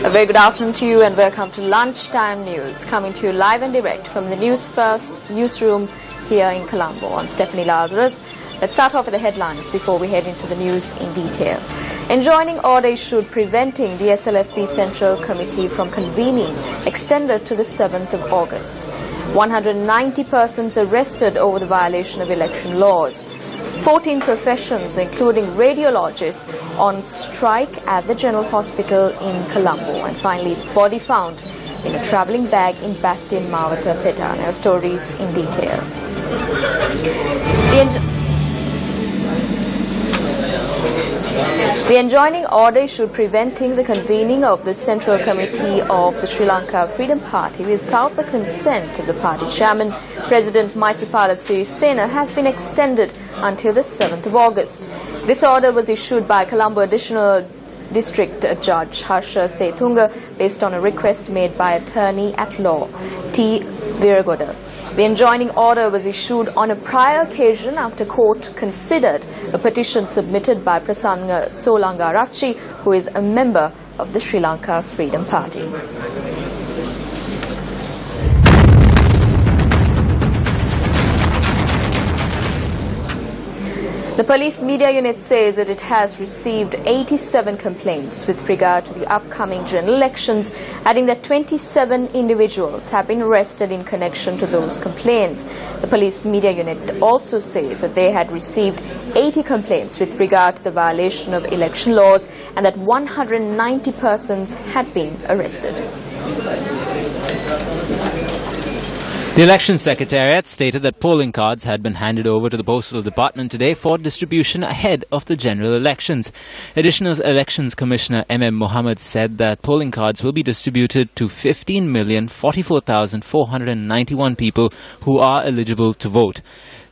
A very good afternoon to you and welcome to Lunchtime News, coming to you live and direct from the Newsfirst newsroom here in Colombo. I'm Stephanie Lazarus. Let's start off with the headlines before we head into the news in detail. Enjoining order issued preventing the SLFP Central Committee from convening extended to the 7th of August. 190 persons arrested over the violation of election laws. 14 professions, including radiologists, on strike at the General Hospital in Colombo. And finally, body found in a travelling bag in Bastin, Mawata, Peta. Now, stories in detail. The enjoining order issued preventing the convening of the Central Committee of the Sri Lanka Freedom Party without the consent of the party chairman, President Maithripala Sirisena, has been extended until the 7th of August. This order was issued by Colombo Additional District Judge Harsha Sethunga based on a request made by attorney at law T. Viragoda. The enjoining order was issued on a prior occasion after court considered a petition submitted by Prasanga Solangarachi, who is a member of the Sri Lanka Freedom Party. The police media unit says that it has received 87 complaints with regard to the upcoming general elections, adding that 27 individuals have been arrested in connection to those complaints. The police media unit also says that they had received 80 complaints with regard to the violation of election laws and that 190 persons had been arrested. The Election Secretariat stated that polling cards had been handed over to the Postal Department today for distribution ahead of the general elections. Additional Elections Commissioner M.M. Mohammed said that polling cards will be distributed to 15,044,491 people who are eligible to vote.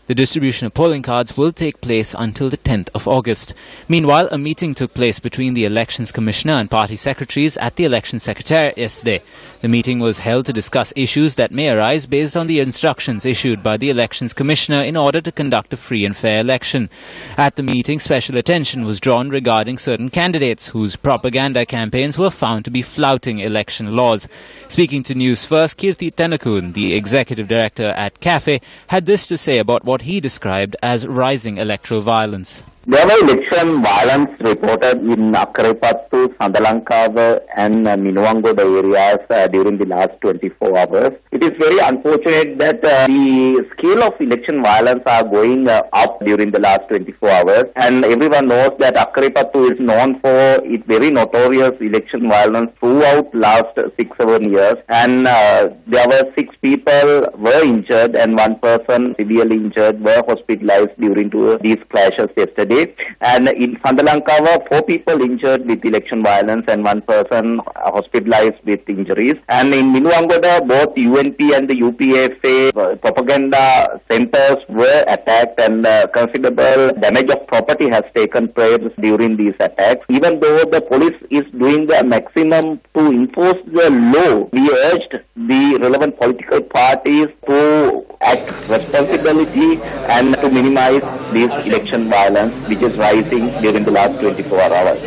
The distribution of polling cards will take place until the 10th of August. Meanwhile, a meeting took place between the Elections Commissioner and party secretaries at the Election Secretariat yesterday. The meeting was held to discuss issues that may arise based on the instructions issued by the Elections Commissioner in order to conduct a free and fair election. At the meeting, special attention was drawn regarding certain candidates whose propaganda campaigns were found to be flouting election laws. Speaking to Newsfirst, Kirti Tenakun, the executive director at CAFE, had this to say about what he described as rising electoral violence. There were election violence reported in Akkarepattu, Sandalanka and Minuwangoda areas during the last 24 hours. It is very unfortunate that the scale of election violence are going up during the last 24 hours. And everyone knows that Akkarepattu is known for its very notorious election violence throughout last 6-7 years. And there were 6 people were injured and 1 person severely injured were hospitalized during these clashes yesterday. And in Sandalanka, 4 people injured with election violence and 1 person hospitalized with injuries. And in Minuwangoda, both UNP and the UPFA propaganda centers were attacked and considerable damage of property has taken place during these attacks. Even though the police is doing the maximum to enforce the law, we urged the relevant political parties to act responsibility and to minimize this election violence which is rising during the last 24 hours.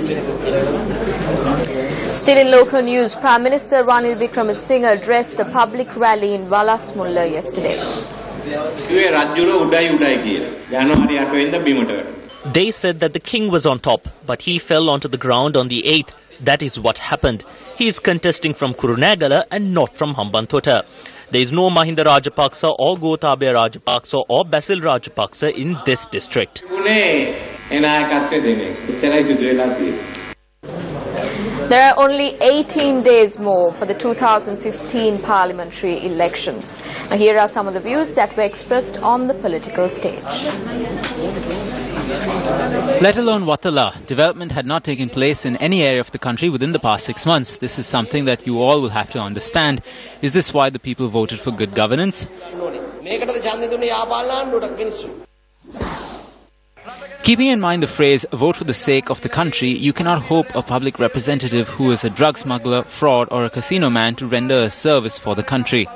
Still in local news, Prime Minister Ranil Wickremesinghe addressed a public rally in Walasmulla yesterday. They said that the king was on top, but he fell onto the ground on the 8th. That is what happened. He is contesting from Kurunegala and not from Hambantota. There is no Mahinda Rajapaksa or Gotabaya Rajapaksa or Basil Rajapaksa in this district. There are only 18 days more for the 2015 parliamentary elections. Now, here are some of the views that were expressed on the political stage. Let alone Watala, development had not taken place in any area of the country within the past 6 months. This is something that you all will have to understand. Is this why the people voted for good governance? Keeping in mind the phrase, vote for the sake of the country, you cannot hope a public representative who is a drug smuggler, fraud or a casino man to render a service for the country.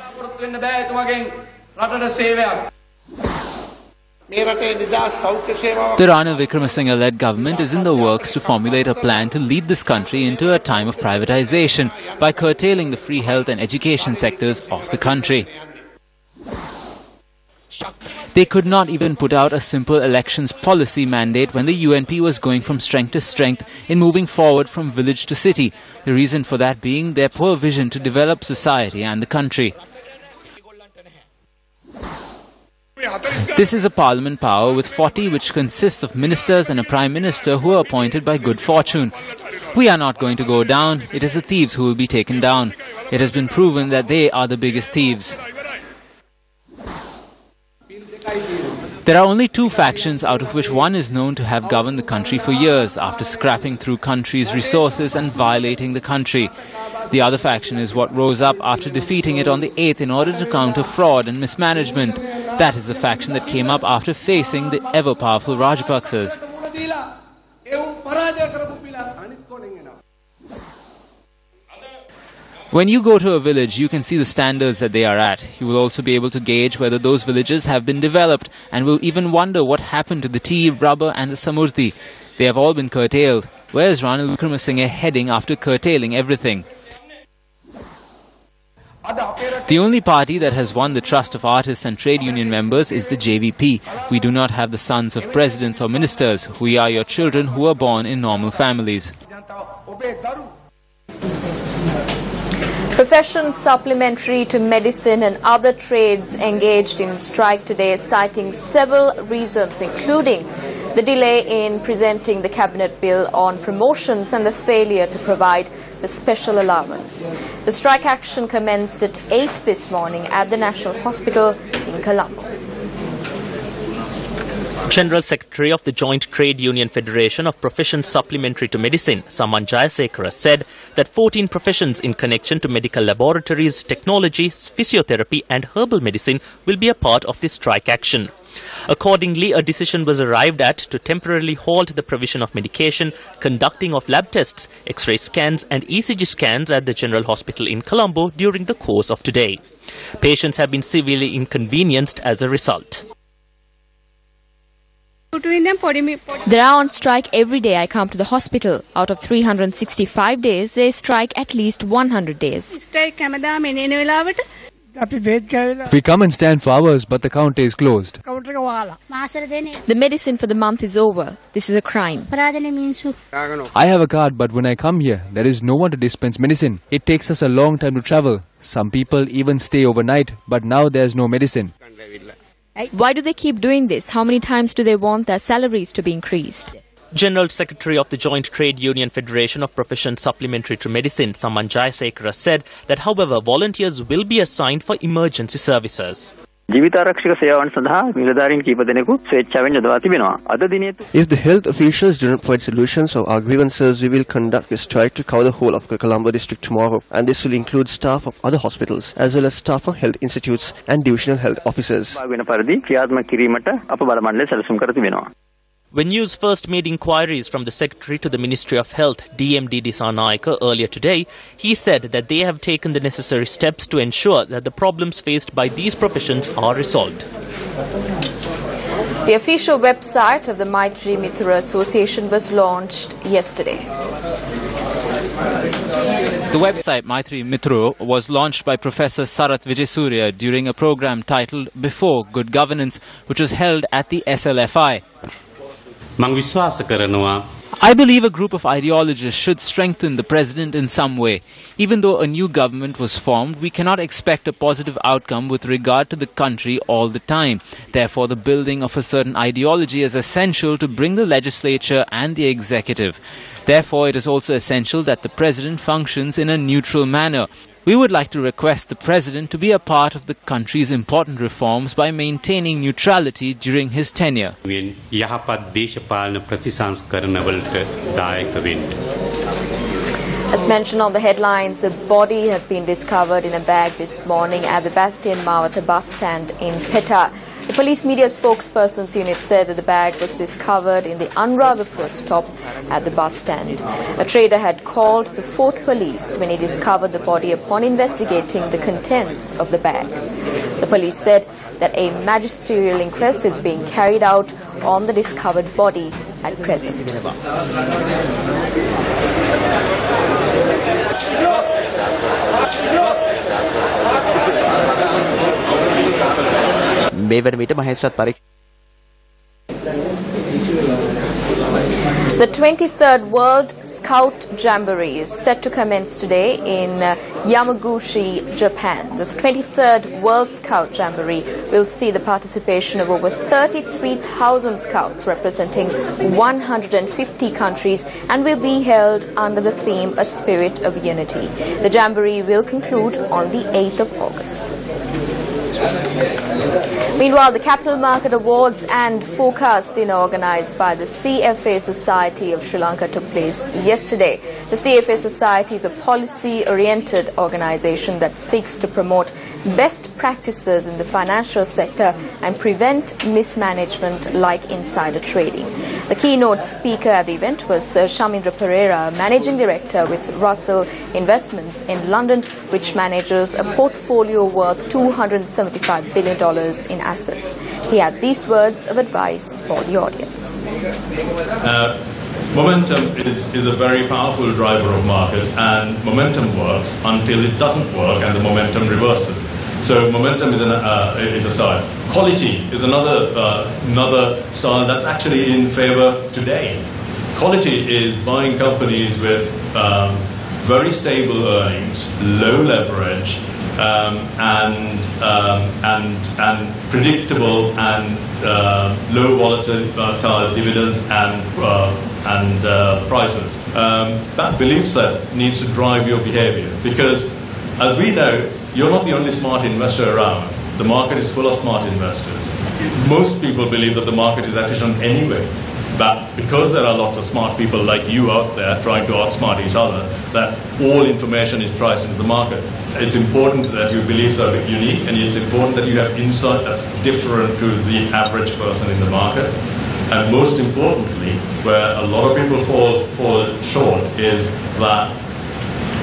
The Ranil Wickremesinghe-led government is in the works to formulate a plan to lead this country into a time of privatization by curtailing the free health and education sectors of the country. They could not even put out a simple elections policy mandate when the UNP was going from strength to strength in moving forward from village to city. The reason for that being their poor vision to develop society and the country. This is a parliament power with 40 which consists of ministers and a prime minister who are appointed by good fortune. We are not going to go down. It is the thieves who will be taken down. It has been proven that they are the biggest thieves. There are only two factions, out of which one is known to have governed the country for years after scrapping through country's resources and violating the country. The other faction is what rose up after defeating it on the 8th in order to counter fraud and mismanagement. That is the faction that came up after facing the ever-powerful Rajapaksas. When you go to a village, you can see the standards that they are at. You will also be able to gauge whether those villages have been developed and will even wonder what happened to the tea, rubber and the samurti. They have all been curtailed. Where is Ranil Wickremesinghe heading after curtailing everything? The only party that has won the trust of artists and trade union members is the JVP. We do not have the sons of presidents or ministers. We are your children who are born in normal families. Professions supplementary to medicine and other trades engaged in strike today, citing several reasons, including the delay in presenting the cabinet bill on promotions and the failure to provide the special allowance. The strike action commenced at 8 this morning at the National Hospital in Colombo. General Secretary of the Joint Trade Union Federation of Professions Supplementary to Medicine, Saman Jayasekara, said that 14 professions in connection to medical laboratories, technology, physiotherapy and herbal medicine will be a part of this strike action. Accordingly, a decision was arrived at to temporarily halt the provision of medication, conducting of lab tests, X-ray scans and ECG scans at the General Hospital in Colombo during the course of today. Patients have been severely inconvenienced as a result. They are on strike every day I come to the hospital. Out of 365 days, they strike at least 100 days. We come and stand for hours, but the counter is closed. The medicine for the month is over. This is a crime. I have a card, but when I come here, there is no one to dispense medicine. It takes us a long time to travel. Some people even stay overnight, but now there is no medicine. Why do they keep doing this? How many times do they want their salaries to be increased? General Secretary of the Joint Trade Union Federation of Professions Supplementary to Medicine, Saman Jayasekara, said that, however, volunteers will be assigned for emergency services. If the health officials do not provide solutions or our grievances, we will conduct a strike to cover the whole of Colombo district tomorrow, and this will include staff of other hospitals as well as staff of health institutes and divisional health officers. When Newsfirst made inquiries from the Secretary to the Ministry of Health, DMD Dissanayake, earlier today, he said that they have taken the necessary steps to ensure that the problems faced by these professions are resolved. The official website of the Maitri Mitra Association was launched yesterday. The website Maitri Mitra was launched by Professor Sarath Vijaysurya during a program titled Before Good Governance, which was held at the SLFI. I believe a group of ideologists should strengthen the president in some way. Even though a new government was formed, we cannot expect a positive outcome with regard to the country all the time. Therefore, the building of a certain ideology is essential to bring the legislature and the executive. Therefore, it is also essential that the president functions in a neutral manner. We would like to request the president to be a part of the country's important reforms by maintaining neutrality during his tenure. As mentioned on the headlines, the body had been discovered in a bag this morning at the Bastian Mawatha bus stand in Petta. The police media spokesperson's unit said that the bag was discovered in the Anuradhapur stop at the bus stand. A trader had called the Fort Police when he discovered the body upon investigating the contents of the bag. The police said that a magisterial inquest is being carried out on the discovered body at present. The 23rd World Scout Jamboree is set to commence today in Yamaguchi, Japan. The 23rd World Scout Jamboree will see the participation of over 33,000 scouts representing 150 countries and will be held under the theme A Spirit of Unity. The Jamboree will conclude on the 8th of August. Meanwhile, the Capital Market Awards and Forecast dinner organised by the CFA Society of Sri Lanka took place yesterday. The CFA Society is a policy-oriented organisation that seeks to promote best practices in the financial sector and prevent mismanagement like insider trading. The keynote speaker at the event was Shamindra Pereira, Managing Director with Russell Investments in London, which manages a portfolio worth $275 billion in assets. He had these words of advice for the audience. Momentum is a very powerful driver of markets, and momentum works until it doesn't work and the momentum reverses. So momentum is a style. Quality is another style that's actually in favor today. Quality is buying companies with very stable earnings, low leverage, and predictable and low volatile dividends and prices. That belief set needs to drive your behavior, because, as we know, you're not the only smart investor around. The market is full of smart investors. Most people believe that the market is efficient anyway. But because there are lots of smart people like you out there trying to outsmart each other, that all information is priced into the market. It's important that your beliefs are unique, and it's important that you have insight that's different to the average person in the market. And most importantly, where a lot of people fall short, is that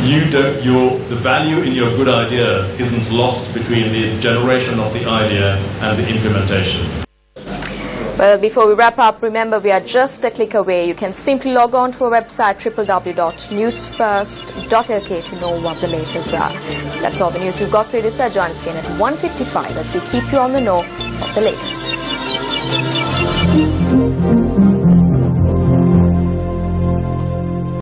the value in your good ideas isn't lost between the generation of the idea and the implementation. Well, before we wrap up, remember we are just a click away. You can simply log on to our website www.newsfirst.lk to know what the latest are. That's all the news we've got for you this hour. Join us again at 1:55 as we keep you on the know of the latest.